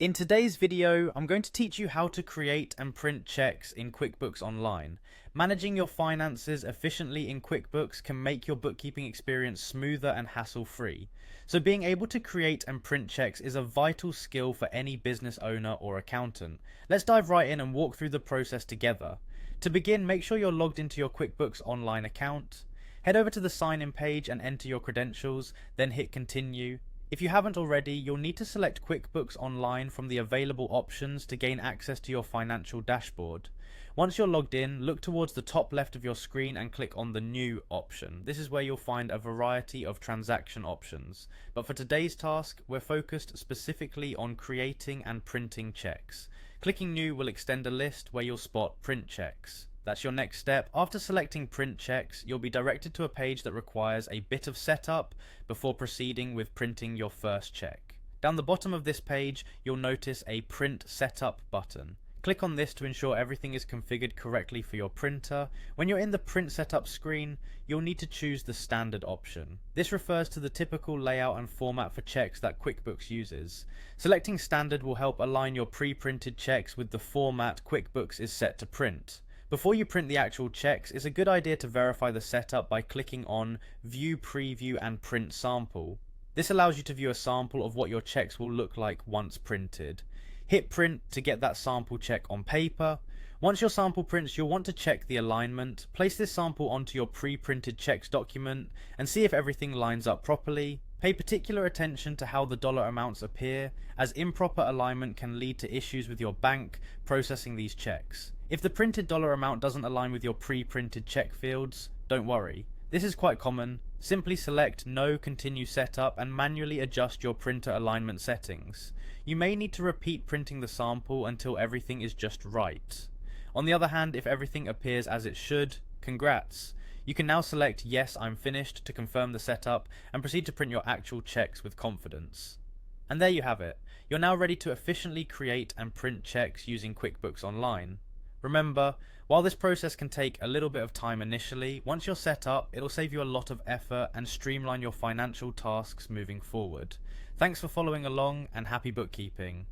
In today's video, I'm going to teach you how to create and print checks in QuickBooks Online. Managing your finances efficiently in QuickBooks can make your bookkeeping experience smoother and hassle-free. So being able to create and print checks is a vital skill for any business owner or accountant. Let's dive right in and walk through the process together. To begin, make sure you're logged into your QuickBooks Online account. Head over to the sign-in page and enter your credentials, then hit continue. If you haven't already, you'll need to select QuickBooks Online from the available options to gain access to your financial dashboard. Once you're logged in, look towards the top left of your screen and click on the New option. This is where you'll find a variety of transaction options. But for today's task, we're focused specifically on creating and printing checks. Clicking New will extend a list where you'll spot print checks. That's your next step. After selecting print checks, you'll be directed to a page that requires a bit of setup before proceeding with printing your first check. Down the bottom of this page, you'll notice a print setup button. Click on this to ensure everything is configured correctly for your printer. When you're in the print setup screen, you'll need to choose the standard option. This refers to the typical layout and format for checks that QuickBooks uses. Selecting standard will help align your pre-printed checks with the format QuickBooks is set to print. Before you print the actual checks, it's a good idea to verify the setup by clicking on View Preview and Print Sample. This allows you to view a sample of what your checks will look like once printed. Hit print to get that sample check on paper. Once your sample prints, you'll want to check the alignment. Place this sample onto your pre-printed checks document and see if everything lines up properly. Pay particular attention to how the dollar amounts appear, as improper alignment can lead to issues with your bank processing these checks. If the printed dollar amount doesn't align with your pre-printed check fields, don't worry. This is quite common. Simply select No Continue Setup and manually adjust your printer alignment settings. You may need to repeat printing the sample until everything is just right. On the other hand, if everything appears as it should, congrats. You can now select Yes, I'm finished to confirm the setup and proceed to print your actual checks with confidence. And there you have it. You're now ready to efficiently create and print checks using QuickBooks Online. Remember, while this process can take a little bit of time initially, once you're set up, it'll save you a lot of effort and streamline your financial tasks moving forward. Thanks for following along and happy bookkeeping.